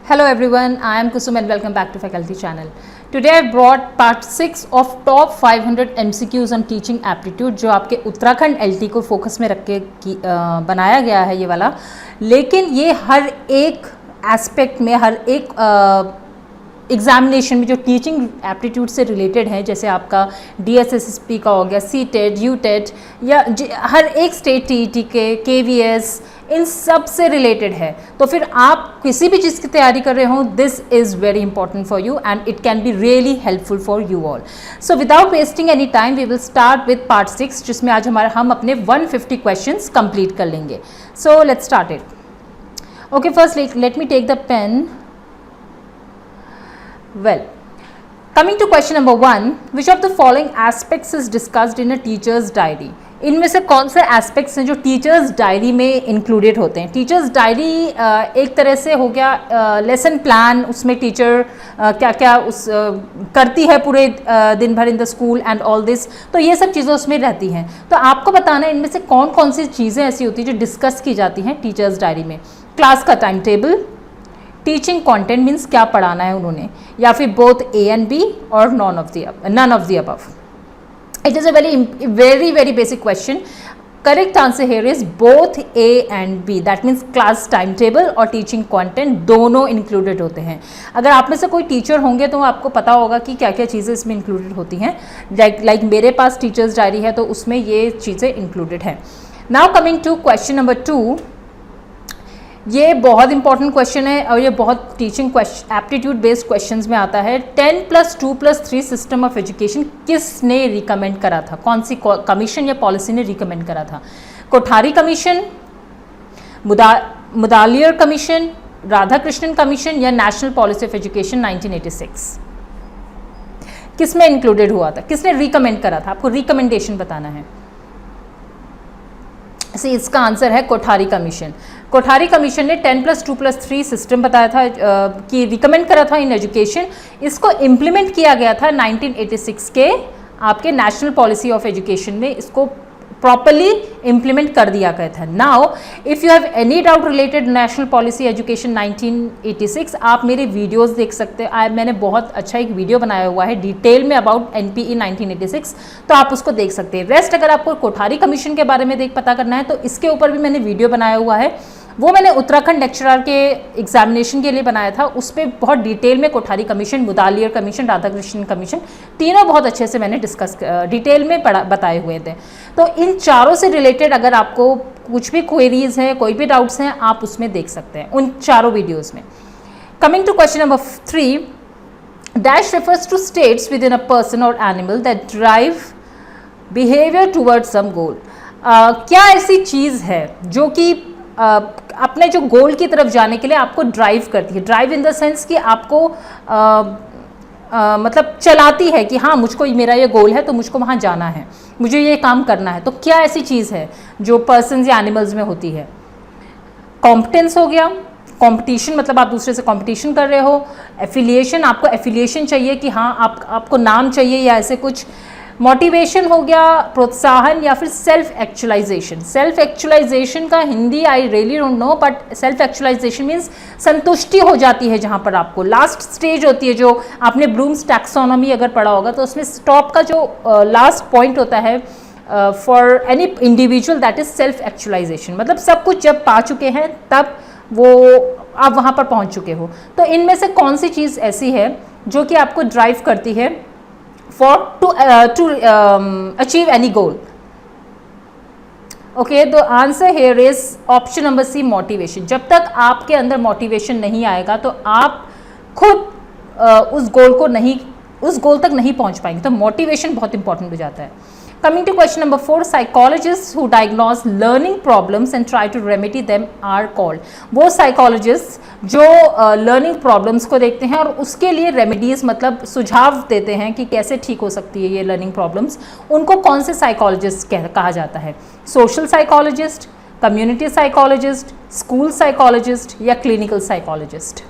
Hello everyone, I am Kusum and welcome back to Faculty Channel. Today I brought part 6 of top 500 MCQs on teaching aptitude जो आपके Uttarakhand LT को focus में रख के बनाया गया है ये वाला, लेकिन ये हर एक एस्पेक्ट में हर एक एग्जामिनेशन में जो टीचिंग एप्टीट्यूड से रिलेटेड है, जैसे आपका DSSSP का हो गया, CTET, UTET या हर एक स्टेट TET के KVS, इन सब से रिलेटेड है. तो फिर आप किसी भी चीज़ की तैयारी कर रहे हो, this is very important for you and it can be really helpful for you all. So without wasting any time we will start with part 6, जिसमें आज हम अपने 150 क्वेश्चंस कंप्लीट कर लेंगे. So let's start it. Okay, first let me take the pen. Well, coming to question number 1, which of the following aspects is discussed in a teacher's diary? इनमें से कौन से एस्पेक्ट्स हैं जो टीचर्स डायरी में included होते हैं? Teachers diary एक तरह से हो गया लेसन प्लान, उसमें टीचर क्या क्या करती है पूरे दिन भर in the school and all this, तो ये सब चीज़ें उसमें रहती हैं. तो आपको बताना है इनमें से कौन कौन सी चीज़ें ऐसी होती हैं जो डिस्कस की जाती हैं टीचर्स डायरी में. क्लास का time table, teaching content means क्या पढ़ाना है उन्होंने, या फिर बोथ A and B और none of the above. It is a very basic question. Correct answer here is both A and B. That means class time table और teaching content दोनों included होते हैं. अगर आप में से कोई टीचर होंगे तो आपको पता होगा कि क्या क्या चीज़ें इसमें इंक्लूडेड होती हैं. लाइक मेरे पास टीचर्स डायरी है तो उसमें ये चीज़ें इंक्लूडेड हैं. Now coming to question number 2. ये बहुत इंपॉर्टेंट क्वेश्चन है और ये बहुत टीचिंग एप्टीट्यूड बेस्ड क्वेश्चंस में आता है. 10+2+3 सिस्टम ऑफ एजुकेशन किसने रिकमेंड करा था? कौन सी कमीशन या पॉलिसी ने रिकमेंड करा था? Kothari commission, Mudaliar commission, Radhakrishnan commission या नेशनल पॉलिसी ऑफ एजुकेशन 1986? किसमें इंक्लूडेड हुआ था? किसने रिकमेंड करा था? आपको रिकमेंडेशन बताना है. इसका आंसर है कोठारी कमीशन. कोठारी कमीशन ने 10+2+3 सिस्टम बताया था कि रिकमेंड करा था इन एजुकेशन. इसको इम्प्लीमेंट किया गया था 1986 के आपके नेशनल पॉलिसी ऑफ एजुकेशन में. इसको प्रॉपरली इम्प्लीमेंट कर दिया गया था. Now if you have any doubt related national policy education 1986, आप मेरे वीडियोस देख सकते हैं. मैंने बहुत अच्छा एक वीडियो बनाया हुआ है डिटेल में अबाउट NPE 1986, तो आप उसको देख सकते हैं. रेस्ट अगर आपको कोठारी कमीशन के बारे में पता करना है तो इसके ऊपर भी मैंने वीडियो बनाया हुआ है. वो मैंने उत्तराखंड लेक्चरर के एग्जामिनेशन के लिए बनाया था. उस पर बहुत डिटेल में Kothari commission, Mudaliar commission, Radhakrishnan commission, तीनों बहुत अच्छे से मैंने डिस्कस डिटेल में बताए हुए थे. तो इन चारों से रिलेटेड अगर आपको कुछ भी क्वेरीज हैं, कोई भी डाउट्स हैं, आप उसमें देख सकते हैं उन चारों वीडियोज़ में. Coming to question number 3, dash refers to states within a person और animal that drive behaviour toward some goal. क्या ऐसी चीज़ है जो कि अपने जो गोल की तरफ जाने के लिए आपको ड्राइव करती है? ड्राइव इन द सेंस कि आपको मतलब चलाती है कि हाँ मुझको मेरा ये गोल है तो मुझको वहाँ जाना है, मुझे ये काम करना है. तो क्या ऐसी चीज़ है जो पर्सन्स या एनिमल्स में होती है? कॉम्पिटेंस हो गया, कंपटीशन मतलब आप दूसरे से कंपटीशन कर रहे हो. एफिलिएशन, आपको एफिलिएशन चाहिए कि हाँ आपको नाम चाहिए या ऐसे कुछ. मोटिवेशन हो गया, प्रोत्साहन, या फिर सेल्फ एक्चुअलाइजेशन. सेल्फ एक्चुअलाइजेशन का Hindi I really don't know, but self actualization means संतुष्टि हो जाती है जहाँ पर आपको लास्ट स्टेज होती है. जो आपने ब्लूम्स टैक्सोनॉमी अगर पढ़ा होगा तो उसमें टॉप का जो लास्ट पॉइंट होता है for any individual, that is self actualization. मतलब सब कुछ जब पा चुके हैं तब वो आप वहाँ पर पहुँच चुके हो. तो इनमें से कौन सी चीज़ ऐसी है जो कि आपको ड्राइव करती है to achieve any goal? Okay, the answer here is option number C, motivation. जब तक आपके अंदर मोटिवेशन नहीं आएगा तो आप खुद उस गोल तक नहीं पहुंच पाएंगे. तो मोटिवेशन बहुत इंपॉर्टेंट हो जाता है. Coming to question number 4, psychologists who diagnose learning problems and try to remedy them are called. वो psychologists जो learning problems को देखते हैं और उसके लिए remedies मतलब सुझाव देते हैं कि कैसे ठीक हो सकती है ये learning problems, उनको कौन से psychologist कहा जाता है? Social psychologist, community psychologist, school psychologist या clinical psychologist?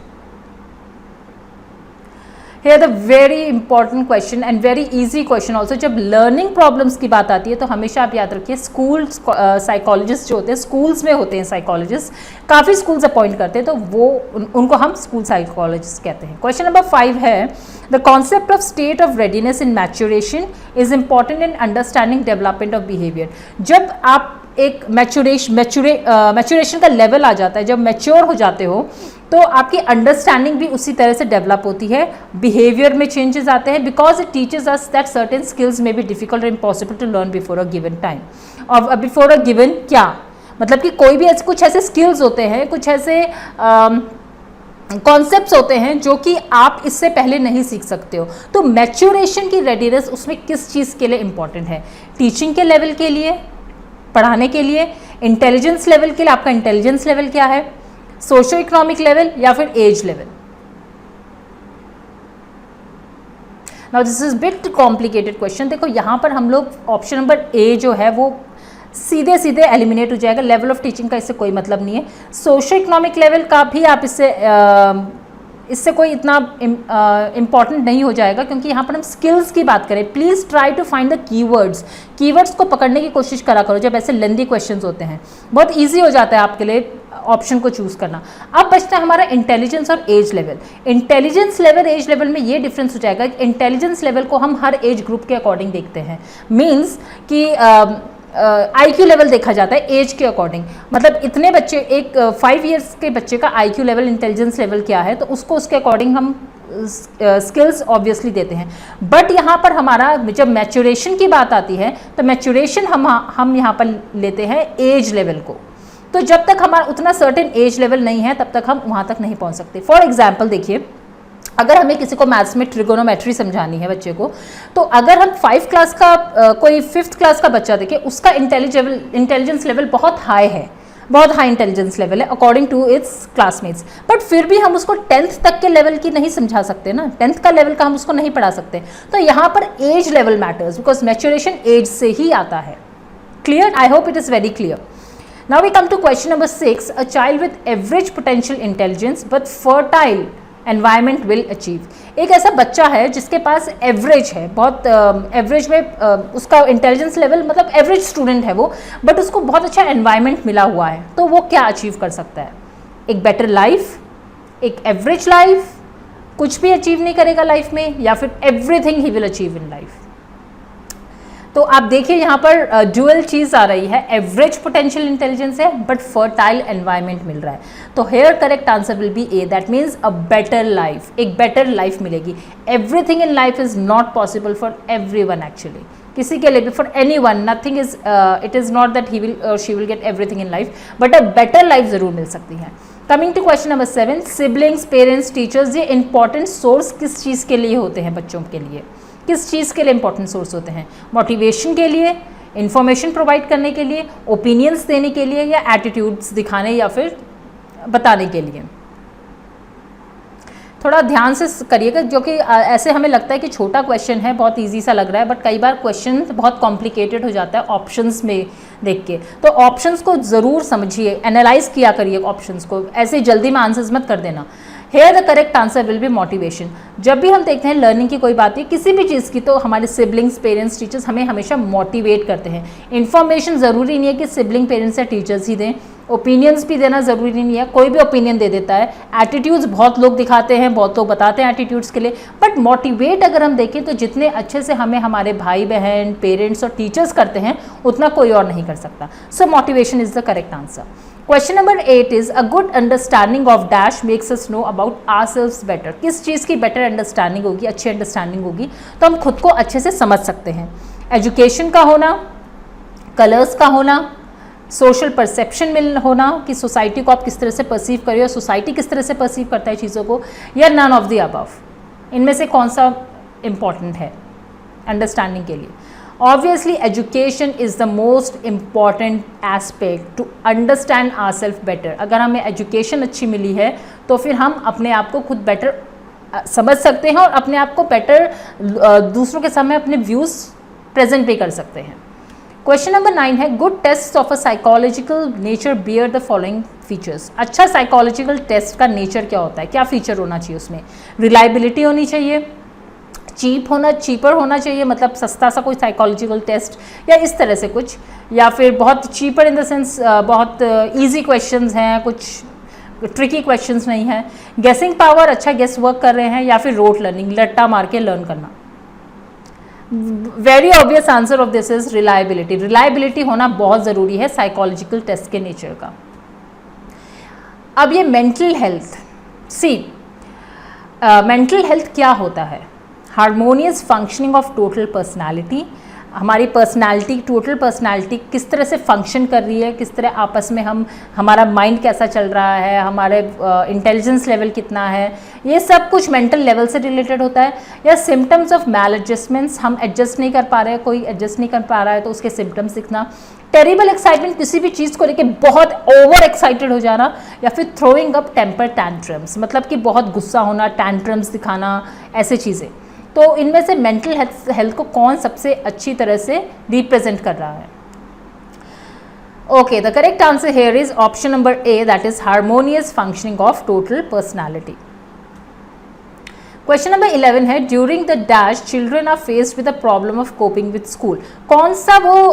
Here the very important question and very easy question also, जब लर्निंग प्रॉब्लम्स की बात आती है तो हमेशा आप याद रखिए स्कूल साइकोलॉजिस्ट जो होते हैं, स्कूल्स में होते हैं साइकोलॉजिस्ट, काफ़ी स्कूल्स अपॉइंट करते हैं, तो वो उनको हम स्कूल साइकोलॉजिस्ट कहते हैं। क्वेश्चन नंबर 5 है, the concept of state of readiness in maturation is important in understanding development of behaviour. जब आप एक मैच्योरेशन का लेवल आ जाता है, जब मैच्योर हो जाते हो तो आपकी अंडरस्टैंडिंग भी उसी तरह से डेवलप होती है, बिहेवियर में चेंजेस आते हैं, because it teaches us that certain skills में बी डिफिकल्ट और impossible to learn before a given time. और बिफोर अ गिवन क्या मतलब कि कोई भी ऐसे कुछ ऐसे स्किल्स होते हैं, कुछ ऐसे कॉन्सेप्ट्स होते हैं जो कि आप इससे पहले नहीं सीख सकते हो। तो मैच्योरेशन की रेडीनेस उसमें किस चीज़ के लिए इंपॉर्टेंट है? टीचिंग के लेवल के लिए, पढ़ाने के लिए, इंटेलिजेंस लेवल के लिए, आपका इंटेलिजेंस लेवल क्या है, सोशो इकोनॉमिक लेवल या फिर age level. Now this is bit complicated question. देखो यहाँ पर हम लोग ऑप्शन नंबर ए जो है वो सीधे सीधे एलिमिनेट हो जाएगा, लेवल ऑफ टीचिंग का इससे कोई मतलब नहीं है। सोशो इकोनॉमिक लेवल का भी आप इससे कोई इतना इम्पॉर्टेंट नहीं हो जाएगा, क्योंकि यहाँ पर हम स्किल्स की बात करें। Please try to find the keywords को पकड़ने की कोशिश करा करो जब ऐसे लेंदी क्वेश्चंस होते हैं, बहुत इजी हो जाता है आपके लिए ऑप्शन को चूज करना। अब बचता है हमारा इंटेलिजेंस और age level. Intelligence level age level में ये डिफरेंस हो जाएगा, इंटेलिजेंस लेवल को हम हर एज ग्रुप के अकॉर्डिंग देखते हैं, मीन्स कि IQ लेवल देखा जाता है एज के अकॉर्डिंग। मतलब इतने बच्चे, एक 5 ईयर्स के बच्चे का IQ लेवल, इंटेलिजेंस लेवल क्या है, तो उसको उसके अकॉर्डिंग हम स्किल्स ऑब्वियसली देते हैं। बट यहाँ पर हमारा जब मैच्योरेशन की बात आती है तो मैच्योरेशन हम यहाँ पर लेते हैं एज लेवल को। तो जब तक हमारा उतना सर्टेन एज लेवल नहीं है तब तक हम वहाँ तक नहीं पहुँच सकते। फॉर एग्जाम्पल देखिए, अगर हमें किसी को मैथ्स में ट्रिगोनोमेट्री समझानी है बच्चे को, तो अगर हम 5 क्लास का कोई 5th क्लास का बच्चा देखें, उसका इंटेलिजेंस लेवल बहुत हाई है, बहुत हाई इंटेलिजेंस लेवल है according to its classmates, but फिर भी हम उसको 10th तक के लेवल की नहीं समझा सकते ना, 10th का लेवल का हम उसको नहीं पढ़ा सकते। तो यहाँ पर age level matters, because maturation age से ही आता है। Clear? I hope it is very clear. Now we come to question number 6. A child with average potential intelligence but fertile environment will achieve. एक ऐसा बच्चा है जिसके पास एवरेज है, बहुत एवरेज में उसका इंटेलिजेंस लेवल, मतलब एवरेज स्टूडेंट है वो, बट उसको बहुत अच्छा एनवायरनमेंट मिला हुआ है, तो वो क्या अचीव कर सकता है? एक बेटर लाइफ, एक एवरेज लाइफ, कुछ भी अचीव नहीं करेगा लाइफ में, या फिर everything he will achieve in life. तो आप देखिए यहाँ पर ड्यूअल चीज़ आ रही है, एवरेज पोटेंशियल इंटेलिजेंस है बट फर्टाइल एनवायरनमेंट मिल रहा है। तो here correct answer will be A, that means a better life, एक बेटर लाइफ मिलेगी। Everything in life is not possible for everyone actually, किसी के लिए भी, for anyone, nothing is, it is not that he will और she will get everything in life, but a better life ज़रूर मिल सकती है। Coming to question number 7, siblings, parents, teachers, ये इंपॉर्टेंट सोर्स किस चीज़ के लिए होते हैं? बच्चों के लिए किस चीज़ के लिए इंपॉर्टेंट सोर्स होते हैं? मोटिवेशन के लिए, इंफॉर्मेशन प्रोवाइड करने के लिए, ओपिनियंस देने के लिए, या एटीट्यूड्स दिखाने या फिर बताने के लिए? थोड़ा ध्यान से करिएगा, जो कि ऐसे हमें लगता है कि छोटा क्वेश्चन है, बहुत इजी सा लग रहा है, बट कई बार क्वेश्चन बहुत कॉम्प्लिकेटेड हो जाता है ऑप्शंस में देख के। तो ऑप्शंस को ज़रूर समझिए, एनालाइज किया करिए ऑप्शंस को, ऐसे जल्दी में आंसर्स मत कर देना। Here the correct answer will be motivation. जब भी हम देखते हैं लर्निंग की कोई बात है, किसी भी चीज़ की, तो हमारे सिबलिंग्स, पेरेंट्स, टीचर्स हमें हमेशा मोटिवेट करते हैं। इन्फॉर्मेशन ज़रूरी नहीं है कि सिबलिंग, पेरेंट्स या टीचर्स ही दें, ओपिनियंस भी देना ज़रूरी नहीं है, कोई भी ओपिनियन दे देता है। एटीट्यूड्स बहुत लोग दिखाते हैं, बहुत लोग बताते हैं एटीट्यूड्स के लिए, बट मोटिवेट अगर हम देखें तो जितने अच्छे से हमें हमारे भाई बहन, पेरेंट्स और टीचर्स करते हैं, उतना कोई और नहीं कर सकता। सो motivation is the correct answer. Question number 8 is a good understanding of dash makes us know about ourselves better. किस चीज़ की बेटर अंडरस्टैंडिंग होगी, अच्छी अंडरस्टैंडिंग होगी, तो हम खुद को अच्छे से समझ सकते हैं। एजुकेशन का होना, कलर्स का होना, सोशल परसेप्शन मिल होना कि सोसाइटी को आप किस तरह से परसीव कर रहे हो, सोसाइटी किस तरह से परसीव करता है चीज़ों को, या नन ऑफ द अबव। इनमें से कौन सा इंपॉर्टेंट है अंडरस्टैंडिंग के लिए? Obviously, education is the most important aspect to understand ourselves better. अगर हमें एजुकेशन अच्छी मिली है तो फिर हम अपने आप को खुद बेटर समझ सकते हैं और अपने आप को बेटर दूसरों के सामने अपने व्यूज़ प्रेजेंट भी कर सकते हैं। क्वेश्चन नंबर 9 है, good test of a psychological nature bear the following features. अच्छा साइकोलॉजिकल टेस्ट का नेचर क्या होता है, क्या फीचर होना चाहिए उसमें? रिलायबिलिटी होनी चाहिए, चीपर होना चाहिए, मतलब सस्ता सा कोई साइकोलॉजिकल टेस्ट या इस तरह से कुछ, या फिर बहुत चीपर इन द सेंस बहुत इजी क्वेश्चंस हैं, कुछ ट्रिकी क्वेश्चंस नहीं है। गेसिंग पावर, अच्छा गेस वर्क कर रहे हैं, या फिर रोट लर्निंग, लट्टा मार के लर्न करना। Very obvious answer of this is reliability. Reliability होना बहुत ज़रूरी है साइकोलॉजिकल टेस्ट के नेचर का। अब ये मेंटल हेल्थ, सी मेंटल हेल्थ क्या होता है? Harmonious functioning of total personality, हमारी पर्सनालिटी, टोटल पर्सनालिटी किस तरह से फंक्शन कर रही है, किस तरह आपस में हमारा माइंड कैसा चल रहा है, हमारे इंटेलिजेंस लेवल कितना है, ये सब कुछ मेंटल लेवल से रिलेटेड होता है। या सिम्टम्स ऑफ मैल एडजस्टमेंट्स, हम एडजस्ट नहीं कर पा रहे हैं, कोई एडजस्ट नहीं कर पा रहा है तो उसके सिम्टम्स दिखना। टेरिबल एक्साइटमेंट, किसी भी चीज़ को लेके बहुत ओवर एक्साइटेड हो जाना, या फिर थ्रोइंग अप टेम्पर टैंट्रम्स, मतलब कि बहुत गुस्सा होना, टैंट्रम्स दिखाना, ऐसे चीज़ें। तो इनमें से मेंटल हेल्थ को कौन सबसे अच्छी तरह से रिप्रेजेंट कर रहा है? Okay, the correct answer here is option number A, that is harmonious functioning of total personality. Question number 11 है, during the dash children are faced with the problem of coping with school. कौन सा वो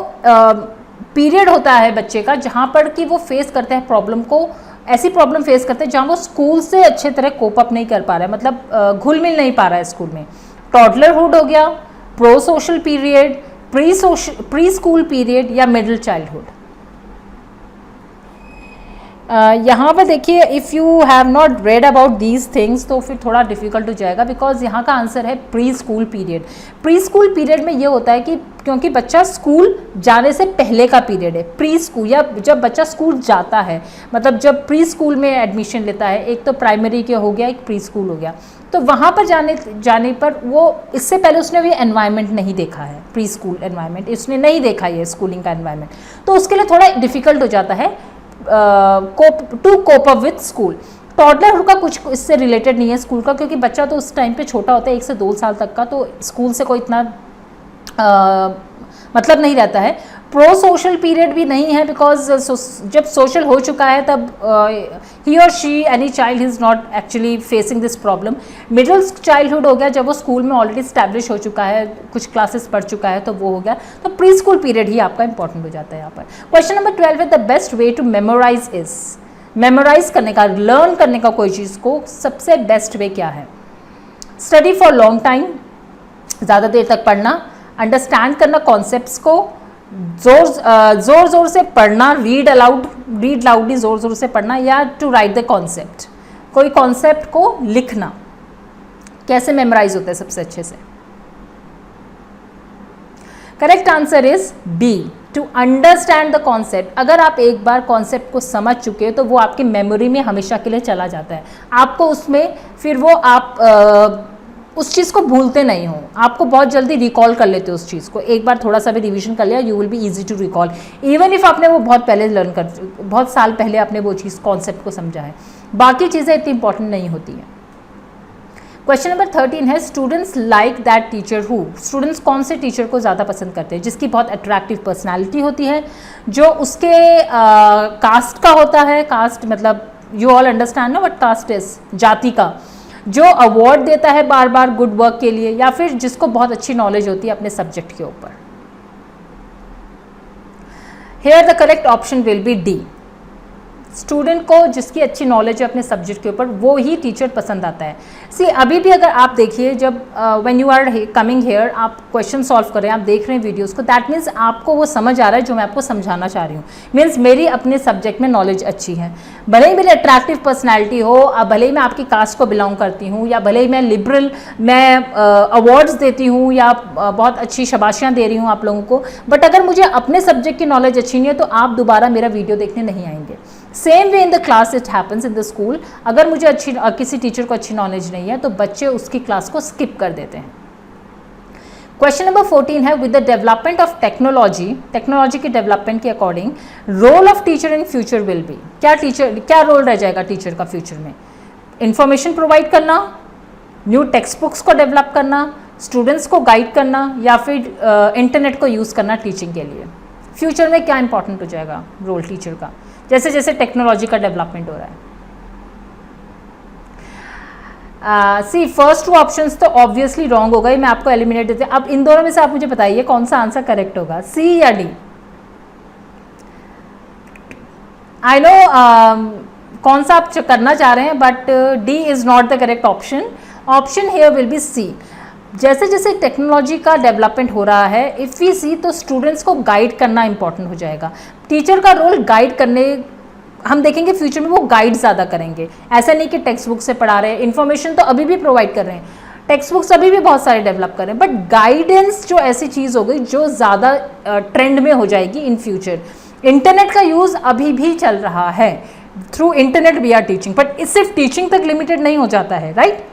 period होता है बच्चे का जहां पर कि वो फेस करते हैं प्रॉब्लम को, ऐसी प्रॉब्लम फेस करते हैं जहां वो स्कूल से अच्छे तरह कोप अप नहीं कर पा रहा है, मतलब घुल मिल नहीं पा रहा है स्कूल में? टॉडलरहुड हो गया, pro social period, pre school period, या मिडिल चाइल्डहुड? यहाँ पर देखिए, if you have not read about these things तो फिर थोड़ा डिफिकल्ट हो जाएगा, बिकॉज यहाँ का आंसर है pre school period. Pre school period में ये होता है कि क्योंकि बच्चा स्कूल जाने से पहले का पीरियड है प्री स्कूल, या जब बच्चा स्कूल जाता है, मतलब जब प्री स्कूल में एडमिशन लेता है, एक तो प्राइमरी के हो गया, एक प्री स्कूल हो गया, तो वहाँ पर जाने पर वो इससे पहले उसने भी एनवायरनमेंट नहीं देखा है, प्री स्कूल एनवायरनमेंट उसने नहीं देखा है, स्कूलिंग का एनवायरनमेंट, तो उसके लिए थोड़ा डिफिकल्ट हो जाता है to cope up with school. Toddlerhood का कुछ इससे रिलेटेड नहीं है स्कूल का, क्योंकि बच्चा तो उस टाइम पे छोटा होता है, 1 से 2 साल तक का, तो स्कूल से कोई इतना मतलब नहीं रहता है। प्रो सोशल पीरियड भी नहीं है, बिकॉज जब सोशल हो चुका है तब ही और she any child is not actually facing this problem. Middle childhood हो गया जब वो स्कूल में ऑलरेडी स्टैब्लिश हो चुका है, कुछ क्लासेस पढ़ चुका है, तो वो हो गया। तो प्री स्कूल पीरियड ही आपका इंपॉर्टेंट हो जाता है यहाँ पर। क्वेश्चन नंबर 12 है, the best way to memorize is, memorize करने का, लर्न करने का कोई चीज़ को सबसे बेस्ट वे क्या है? स्टडी फॉर लॉन्ग टाइम, ज़्यादा देर तक पढ़ना, अंडरस्टैंड करना कॉन्सेप्ट्स को, जोर जोर से पढ़ना, रीड लाउडली जोर जोर से पढ़ना, या टू राइट द कॉन्सेप्ट, कोई कॉन्सेप्ट को लिखना। कैसे मेमोराइज होता है सबसे अच्छे से? Correct answer is B, to understand the concept. अगर आप एक बार कॉन्सेप्ट को समझ चुके हो तो वो आपकी मेमोरी में हमेशा के लिए चला जाता है, आपको उसमें फिर वो आप उस चीज़ को भूलते नहीं हो, आपको बहुत जल्दी रिकॉल कर लेते हो उस चीज़ को। एक बार थोड़ा सा भी रिवीजन कर लिया, you will be easy to recall, even if आपने वो बहुत पहले बहुत साल पहले आपने वो चीज़ कॉन्सेप्ट को समझा है। बाकी चीज़ें इतनी इंपॉर्टेंट नहीं होती हैं। क्वेश्चन नंबर 13 है, students like that teacher who, students कौन से टीचर को ज़्यादा पसंद करते हैं? जिसकी बहुत अट्रैक्टिव पर्सनैलिटी होती है, जो उसके कास्ट का होता है, कास्ट मतलब यू ऑल अंडरस्टैंड ना व्हाट कास्ट इज, जाति का, जो अवार्ड देता है बार बार गुड वर्क के लिए, या फिर जिसको बहुत अच्छी नॉलेज होती है अपने सब्जेक्ट के ऊपर। Here the correct option will be D, student को जिसकी अच्छी नॉलेज है अपने सब्जेक्ट के ऊपर वो ही टीचर पसंद आता है। सी अभी भी अगर आप देखिए, जब when you are coming here, आप क्वेश्चन सॉल्व कर रहे हैं, आप देख रहे हैं वीडियोस को, दैट मीन्स आपको वो समझ आ रहा है जो मैं आपको समझाना चाह रही हूँ। मीन्स मेरी अपने सब्जेक्ट में नॉलेज अच्छी है, भले ही मेरी अट्रैक्टिव पर्सनैलिटी हो, भले ही मैं आपकी कास्ट को बिलोंग करती हूँ, या भले ही मैं लिबरल, मैं अवार्ड्स देती हूँ, या बहुत अच्छी शाबाशियाँ दे रही हूँ आप लोगों को, बट अगर मुझे अपने सब्जेक्ट की नॉलेज अच्छी नहीं है तो आप दोबारा मेरा वीडियो देखने नहीं आएंगे। Same way in the class it happens in the school, अगर मुझे किसी टीचर को अच्छी नॉलेज नहीं है तो बच्चे उसकी क्लास को स्किप कर देते हैं। क्वेश्चन नंबर 14 है, with the development of technology के डेवलपमेंट के according role of teacher in future will be, क्या रोल रह जाएगा टीचर का फ्यूचर में? इंफॉर्मेशन प्रोवाइड करना, न्यू टेक्स्ट बुक्स को डेवलप करना, स्टूडेंट्स को गाइड करना, या फिर इंटरनेट को यूज़ करना टीचिंग के लिए? फ्यूचर में क्या इंपॉर्टेंट हो जाएगा रोल टीचर का? जैसे जैसे टेक्नोलॉजी का डेवलपमेंट हो रहा है। सी फर्स्ट टू ऑप्शंस तो ऑब्वियसली रॉन्ग हो गए, मैं आपको एलिमिनेट देते हैं। अब इन दोनों में से आप मुझे बताइए कौन सा आंसर करेक्ट होगा, सी या डी। आई नो कौन सा आप करना चाह रहे हैं, but D is not the correct option. Option here will be C. जैसे जैसे टेक्नोलॉजी का डेवलपमेंट हो रहा है, इफ़ वी सी, तो स्टूडेंट्स को गाइड करना इंपॉर्टेंट हो जाएगा। टीचर का रोल गाइड करने, हम देखेंगे फ्यूचर में वो गाइड ज़्यादा करेंगे। ऐसा नहीं कि टेक्स्ट बुक से पढ़ा रहे हैं, इन्फॉर्मेशन तो अभी भी प्रोवाइड कर रहे हैं, टेक्स्ट बुक्स अभी भी बहुत सारे डेवलप कर रहे हैं, बट गाइडेंस जो ऐसी चीज़ हो गई जो ज़्यादा ट्रेंड में हो जाएगी इन फ्यूचर। इंटरनेट का यूज़ अभी भी चल रहा है, through internet we are teaching, but इस सिर्फ टीचिंग तक लिमिटेड नहीं हो जाता है, राइट।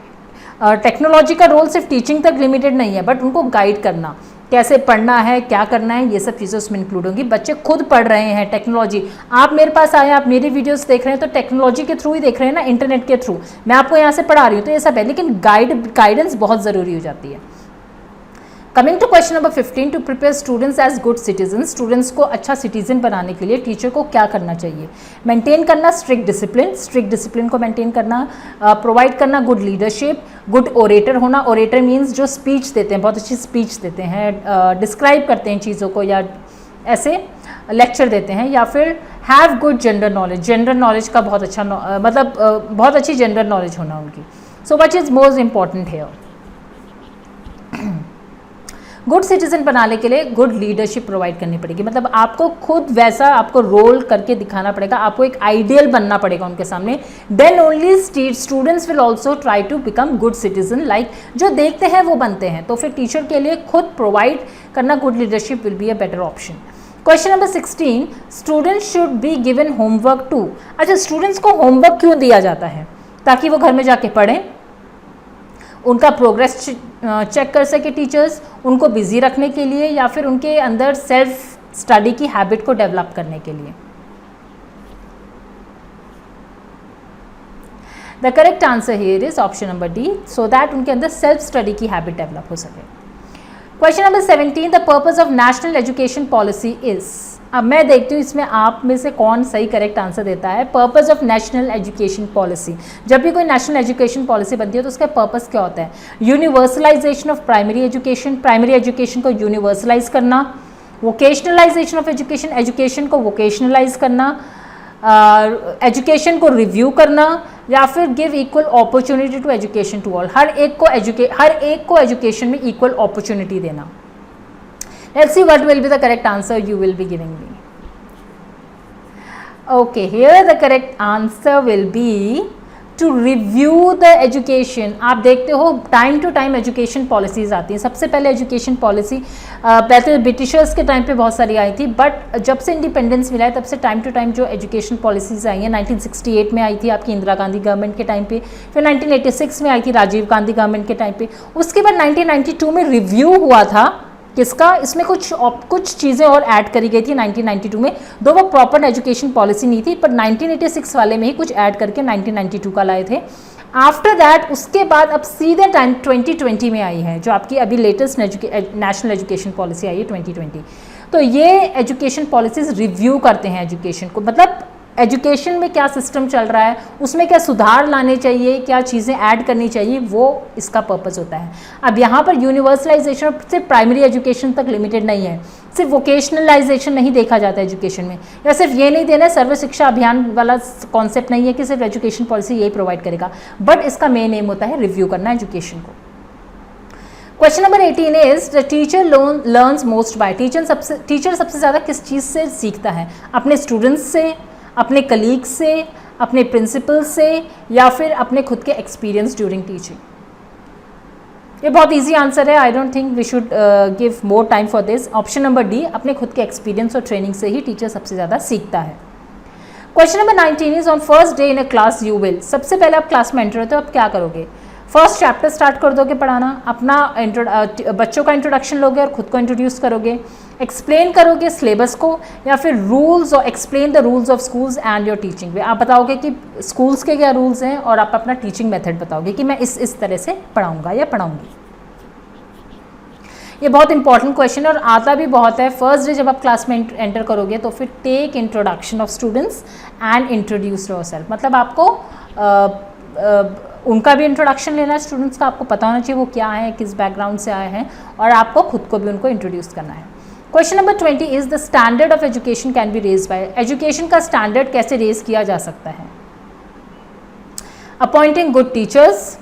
टेक्नोलॉजी का रोल सिर्फ टीचिंग तक लिमिटेड नहीं है, बट उनको गाइड करना, कैसे पढ़ना है, क्या करना है, ये सब चीज़ें उसमें इंक्लूड होंगी। बच्चे खुद पढ़ रहे हैं टेक्नोलॉजी, आप मेरे पास आए, आप मेरी वीडियोस देख रहे हैं तो टेक्नोलॉजी के थ्रू ही देख रहे हैं ना, इंटरनेट के थ्रू। मैं आपको यहाँ से पढ़ा रही हूँ तो ये सब है, लेकिन गाइडेंस बहुत ज़रूरी हो जाती है। Coming to question number 15, to prepare students as good citizen, students को अच्छा सिटीजन बनाने के लिए टीचर को क्या करना चाहिए? मेंटेन करना स्ट्रिक्ट डिसिप्लिन को मेंटेन करना, प्रोवाइड करना गुड लीडरशिप, गुड ओरेटर होना। ओरेटर मीन्स जो स्पीच देते हैं, बहुत अच्छी स्पीच देते हैं, डिस्क्राइब करते हैं चीज़ों को या ऐसे लेक्चर देते हैं, या फिर हैव गुड जनरल नॉलेज का बहुत अच्छा मतलब बहुत अच्छी जनरल नॉलेज होना उनकी। So which is most important hair? Good citizen बनाने के लिए गुड लीडरशिप प्रोवाइड करनी पड़ेगी, मतलब आपको खुद वैसा आपको रोल करके दिखाना पड़ेगा, आपको एक आइडियल बनना पड़ेगा उनके सामने। Then only students will also try to become good citizen, like जो देखते हैं वो बनते हैं। तो फिर टीचर के लिए खुद प्रोवाइड करना good leadership will be a better option. Question number 16, students should be given homework too. अच्छा, स्टूडेंट्स को होमवर्क क्यों दिया जाता है? ताकि वो घर में जाके पढ़ें, उनका प्रोग्रेस चेक कर सके टीचर्स, उनको बिजी रखने के लिए, या फिर उनके अंदर सेल्फ स्टडी की हैबिट को डेवलप करने के लिए। The correct answer here is option number D, so that उनके अंदर सेल्फ स्टडी की हैबिट डेवलप हो सके। Question number 17, the purpose of national education policy is. अब मैं देखती हूँ इसमें आप में से कौन सही करेक्ट आंसर देता है। Purpose of national education policy, जब भी कोई नेशनल एजुकेशन पॉलिसी बनती है तो उसका पर्पस क्या होता है? यूनिवर्सलाइजेशन ऑफ प्राइमरी एजुकेशन को यूनिवर्सलाइज करना, वोकेशनलाइजेशन ऑफ एजुकेशन को वोकेशनलाइज करना, एजुकेशन को रिव्यू करना, या फिर give equal opportunity to education to all, हर एक को एजुकेशन में इक्वल अपॉर्चुनिटी देना। Let's see what will be the correct answer you will be giving me. Okay, here the correct answer will be to review the education. आप देखते हो time to time education policies आती हैं। सबसे पहले education policy पहले Britishers के time पे बहुत सारी आई थी, बट जब से इंडिपेंडेंस मिला है तब से टाइम टू टाइम जो एजुकेशन पॉलिसीज आई हैं, 1968 में आई थी आपकी इंदिरा गांधी गवर्नमेंट के टाइम पे, फिर 1986 में आई थी राजीव गांधी गवर्नमेंट के टाइम पे, उसके बाद 1992 में रिव्यू हुआ था किसका, इसमें कुछ चीज़ें और ऐड करी गई थी 1992 में, दो वो प्रॉपर एजुकेशन पॉलिसी नहीं थी, पर 1986 वाले में ही कुछ ऐड करके 1992 का लाए थे। आफ्टर दैट उसके बाद अब सीधे टाइम 2020 में आई है, जो आपकी अभी लेटेस्ट नेशनल एजुकेशन पॉलिसी आई है 2020। तो ये एजुकेशन पॉलिसीज रिव्यू करते हैं एजुकेशन को, मतलब एजुकेशन में क्या सिस्टम चल रहा है, उसमें क्या सुधार लाने चाहिए, क्या चीज़ें ऐड करनी चाहिए, वो इसका पर्पस होता है। अब यहाँ पर यूनिवर्सलाइजेशन सिर्फ प्राइमरी एजुकेशन तक लिमिटेड नहीं है, सिर्फ वोकेशनलाइजेशन नहीं देखा जाता है एजुकेशन में, या सिर्फ ये नहीं देना सर्व शिक्षा अभियान वाला कॉन्सेप्ट नहीं है कि सिर्फ एजुकेशन पॉलिसी यही प्रोवाइड करेगा, बट इसका मेन एम होता है रिव्यू करना एजुकेशन को। Question number 18 is the teacher learns most by. Teacher सबसे ज़्यादा किस चीज़ से सीखता है? अपने स्टूडेंट्स से, अपने कलीग्स से, अपने प्रिंसिपल से, या फिर अपने खुद के एक्सपीरियंस ड्यूरिंग टीचिंग? ये बहुत इजी आंसर है, I don't think we should give more time for this. Option number D, अपने खुद के एक्सपीरियंस और ट्रेनिंग से ही टीचर सबसे ज़्यादा सीखता है। Question number 19 is on first day in a class you will. सबसे पहले आप क्लास में एंटर होते हो, आप क्या करोगे? फर्स्ट चैप्टर स्टार्ट कर दोगे पढ़ाना, अपना बच्चों का इंट्रोडक्शन लोगे और खुद को इंट्रोड्यूस करोगे, एक्सप्लेन करोगे सिलेबस को, या फिर रूल्स और explain the rules of schools and your teaching way. आप बताओगे कि स्कूल्स के क्या रूल्स हैं और आप अपना टीचिंग मेथड बताओगे कि मैं इस तरह से पढ़ाऊंगा या पढ़ाऊंगी। ये बहुत इंपॉर्टेंट क्वेश्चन है और आता भी बहुत है। फर्स्ट डे जब आप क्लास में एंटर करोगे तो फिर take introduction of students and introduce yourself, मतलब आपको उनका भी इंट्रोडक्शन लेना है स्टूडेंट्स का, आपको पता होना चाहिए वो क्या है, किस बैकग्राउंड से आए हैं, और आपको खुद को भी उनको इंट्रोड्यूस करना है। Question number 20 is the standard of education can be raise by, education का स्टैंडर्ड कैसे रेज किया जा सकता है? अपॉइंटिंग गुड टीचर्स,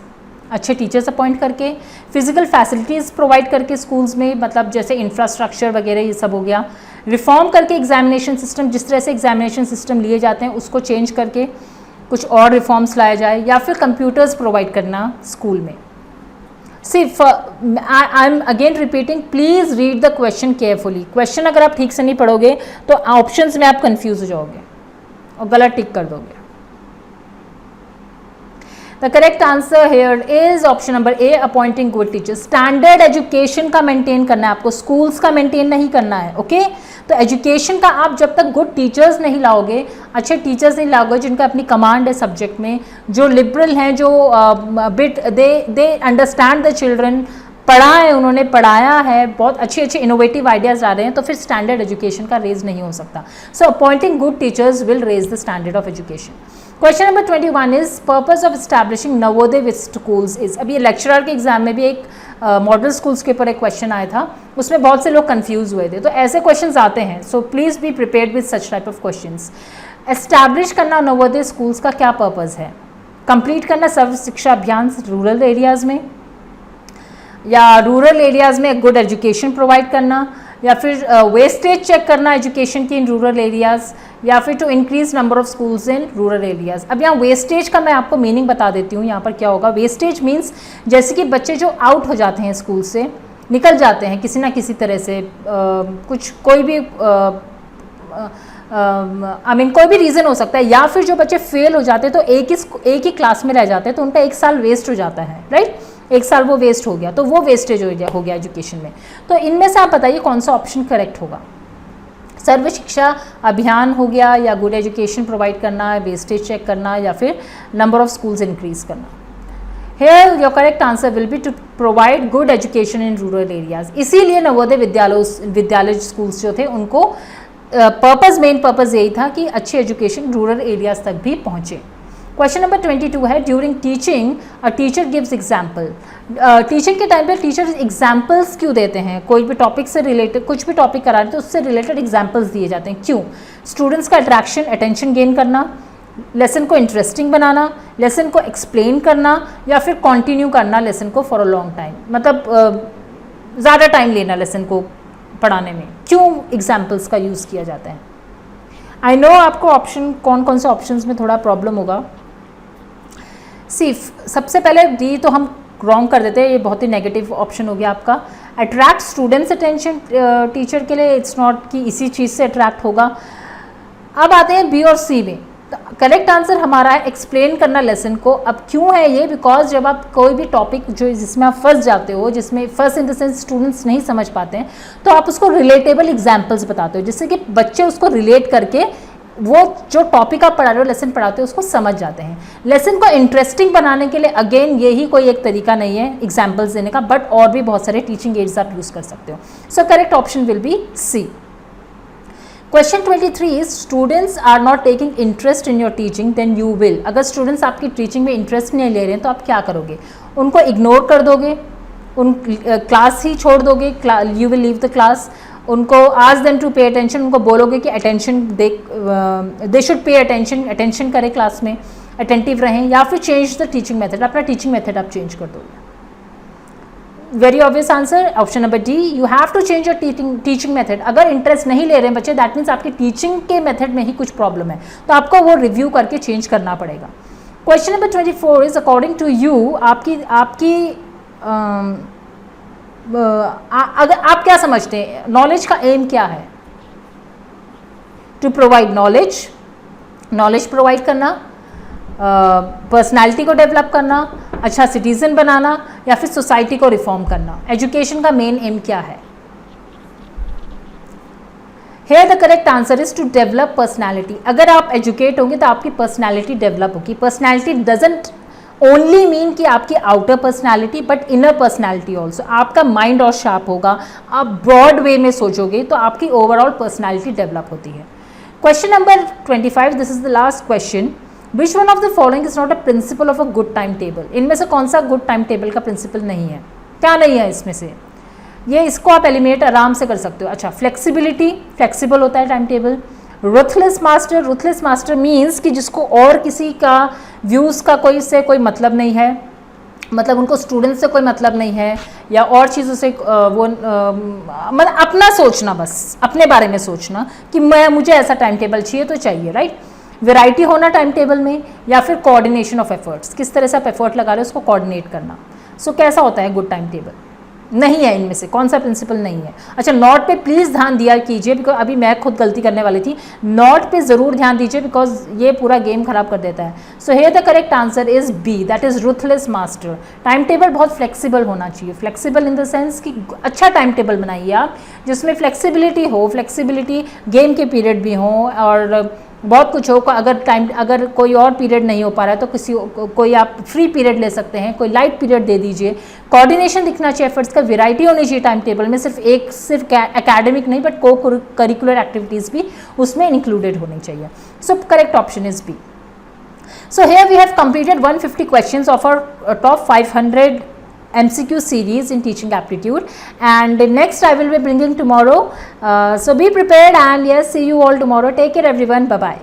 अच्छे टीचर्स अपॉइंट करके, फिजिकल फैसिलिटीज़ प्रोवाइड करके स्कूल्स में, मतलब जैसे इंफ्रास्ट्रक्चर वगैरह ये सब हो गया, रिफॉर्म करके एग्जामिनेशन सिस्टम, जिस तरह से एग्जामिनेशन सिस्टम लिए जाते हैं उसको चेंज करके कुछ और रिफॉर्म्स लाया जाए, या फिर कंप्यूटर्स प्रोवाइड करना स्कूल में। सिर्फ I am again repeating, please read the question carefully. Question अगर आप ठीक से नहीं पढ़ोगे तो ऑप्शंस में आप कंफ्यूज हो जाओगे और गलत टिक कर दोगे। The correct answer here is option number A, appointing good teachers. Standard education का मेंटेन करना है आपको, स्कूल्स का मेंटेन नहीं करना है, ओके? तो एजुकेशन का आप जब तक गुड टीचर्स नहीं लाओगे, अच्छे टीचर्स नहीं लाओगे जिनका अपनी कमांड है सब्जेक्ट में, जो लिबरल हैं, जो bit they understand the children, पढ़ा है उन्होंने, पढ़ाया है, बहुत अच्छे अच्छे इनोवेटिव आइडियाज़ आ रहे हैं, तो फिर स्टैंडर्ड एजुकेशन का रेज नहीं हो सकता। So appointing good teachers will raise the standard of education. Question number 21 is purpose of establishing Navodaya schools is. अभी लेक्चरर के एग्जाम में भी एक मॉडल स्कूल्स के ऊपर एक क्वेश्चन आया था, उसमें बहुत से लोग कंफ्यूज हुए थे, तो ऐसे क्वेश्चंस आते हैं, so please be prepared with such type of questions. Establish करना नवोदय स्कूल्स का क्या पर्पस है? कंप्लीट करना सर्व शिक्षा अभियान रूरल एरियाज़ में, या रूरल एरियाज़ में गुड एजुकेशन प्रोवाइड करना, या फिर वेस्टेज चेक करना एजुकेशन की इन रूरल एरियाज़, या फिर to increase number of schools in rural areas. अब यहाँ वेस्टेज का मैं आपको मीनिंग बता देती हूँ। यहाँ पर क्या होगा, वेस्टेज मीन्स जैसे कि बच्चे जो आउट हो जाते हैं स्कूल से, निकल जाते हैं किसी ना किसी तरह से, कुछ कोई भी कोई भी रीज़न हो सकता है, या फिर जो बच्चे फेल हो जाते हैं तो एक ही क्लास में रह जाते हैं, तो उनका एक साल वेस्ट हो जाता है, राइट? एक साल वो वेस्ट हो गया, तो वो वेस्टेज हो गया एजुकेशन में। तो इनमें से आप बताइए कौन सा ऑप्शन करेक्ट होगा? सर्व शिक्षा अभियान हो गया, या गुड एजुकेशन प्रोवाइड करना, वेस्टेज चेक करना, या फिर नंबर ऑफ स्कूल्स इंक्रीज करना। Here your correct answer will be to provide good education in rural areas. इसीलिए नवोदय विद्यालय स्कूल्स जो थे उनको मेन पर्पस यही था कि अच्छी एजुकेशन रूरल एरियाज तक भी पहुँचे। क्वेश्चन नंबर 22 है, during teaching a teacher gives example. Teaching के टाइम पे टीचर एग्जाम्पल्स क्यों देते हैं? कोई भी टॉपिक से रिलेटेड, कुछ भी टॉपिक करा रहे तो उससे रिलेटेड एग्जाम्पल्स दिए जाते हैं, क्यों? स्टूडेंट्स का अट्रैक्शन, अटेंशन गेन करना, लेसन को इंटरेस्टिंग बनाना, लेसन को एक्सप्लेन करना, या फिर कंटिन्यू करना लेसन को फॉर अ लॉन्ग टाइम, मतलब ज़्यादा टाइम लेना लेसन को पढ़ाने में। क्यों एग्जाम्पल्स का यूज़ किया जाता है? आई नो आपको ऑप्शन कौन कौन से ऑप्शंस में थोड़ा प्रॉब्लम होगा। सिर्फ सबसे पहले डी तो हम रॉन्ग कर देते हैं, ये बहुत ही नेगेटिव ऑप्शन हो गया आपका। अट्रैक्ट स्टूडेंट्स अटेंशन टीचर के लिए, इट्स नॉट कि इसी चीज़ से अट्रैक्ट होगा। अब आते हैं बी और सी में, तो करेक्ट आंसर हमारा है एक्सप्लेन करना लेसन को। अब क्यों है ये? बिकॉज जब आप कोई भी टॉपिक जो जिसमें आप फंस जाते हो, जिसमें first in the sense students नहीं समझ पाते हैं, तो आप उसको रिलेटेबल एग्जाम्पल्स बताते हो, जिससे कि बच्चे उसको रिलेट करके वो जो टॉपिक आप पढ़ा रहे हो, लेसन पढ़ाते हो, उसको समझ जाते हैं। लेसन को इंटरेस्टिंग बनाने के लिए अगेन यही कोई एक तरीका नहीं है एग्जाम्पल्स देने का, बट और भी बहुत सारे टीचिंग एड्स आप यूज़ कर सकते हो। So correct option will be C. Question 23 is students are not taking interest in your teaching then you will. अगर स्टूडेंट्स आपकी टीचिंग में इंटरेस्ट नहीं ले रहे हैं तो आप क्या करोगे? उनको इग्नोर कर दोगे, उन क्लास ही छोड़ दोगे, you will leave the class. उनको ask them to pay attention, उनको बोलोगे कि attention they should pay attention करें क्लास में, अटेंटिव रहें, या फिर चेंज द टीचिंग मेथड, अपना टीचिंग मेथड आप चेंज कर दोगे। Very obvious answer option number D, you have to change your teaching method. अगर इंटरेस्ट नहीं ले रहे हैं बच्चे, दैट मीन्स आपकी टीचिंग के मेथड में ही कुछ प्रॉब्लम है, तो आपको वो रिव्यू करके चेंज करना पड़ेगा। Question number 24 is according to you, आपकी अगर आप क्या समझते हैं नॉलेज का एम क्या है? टू प्रोवाइड नॉलेज प्रोवाइड करना, पर्सनालिटी को डेवलप करना, अच्छा सिटीजन बनाना, या फिर सोसाइटी को रिफॉर्म करना। एजुकेशन का मेन एम क्या है? Here the correct answer is to develop personality. अगर आप एजुकेट होंगे तो आपकी पर्सनैलिटी डेवलप होगी। पर्सनैलिटी डजंट ओनली मीन कि आपकी outer personality but inner personality also, आपका माइंड और शार्प होगा, आप ब्रॉड वे में सोचोगे तो आपकी ओवरऑल पर्सनैलिटी डेवलप होती है। Question number 25, this is the last question. Which one of the following is not a principle of a good time table? इनमें से कौन सा गुड टाइम टेबल का प्रिंसिपल नहीं है? क्या नहीं है इसमें से? ये इसको आप एलिमिनेट आराम से कर सकते हो। अच्छा, फ्लेक्सिबिलिटी, फ्लेक्सिबल होता है time table. Ruthless master, ruthless master means कि जिसको और किसी का व्यूज़ का कोई मतलब नहीं है, मतलब उनको स्टूडेंट से कोई मतलब नहीं है या और चीज़ों से मतलब अपना सोचना, बस अपने बारे में सोचना कि मुझे ऐसा टाइम टेबल चाहिए तो चाहिए, राइट। वैरायटी होना टाइम टेबल में, या फिर कोऑर्डिनेशन ऑफ एफर्ट्स, किस तरह से आप एफर्ट लगा रहे हो उसको कोऑर्डिनेट करना। सो कैसा होता है गुड टाइम टेबल? नहीं है, इनमें से कौन सा प्रिंसिपल नहीं है? अच्छा, नॉट पे प्लीज़ ध्यान दिया कीजिए, बिकॉज अभी मैं खुद गलती करने वाली थी। नॉट पे ज़रूर ध्यान दीजिए बिकॉज ये पूरा गेम खराब कर देता है। So here the correct answer is B, that is ruthless master. Time table बहुत फ्लेक्सिबल होना चाहिए, फ्लेक्सिबल इन द सेंस कि अच्छा टाइम टेबल बनाइए आप जिसमें फ्लेक्सिबिलिटी हो, फ्लेक्सिबिलिटी गेम के पीरियड भी हों और बहुत कुछ हो। अगर कोई और पीरियड नहीं हो पा रहा है तो कोई आप फ्री पीरियड ले सकते हैं, कोई लाइट पीरियड दे दीजिए। कोऑर्डिनेशन दिखना चाहिए एफर्ट्स का, वैरायटी होनी चाहिए टाइम टेबल में, सिर्फ एकेडमिक नहीं बट को करिकुलर एक्टिविटीज़ भी उसमें इंक्लूडेड होनी चाहिए। So correct option is B. So here we have completed 150 questions of our top 500 MCQ series in teaching aptitude, and next I will be bringing tomorrow. So be prepared, and yes, see you all tomorrow. Take care everyone. Bye bye.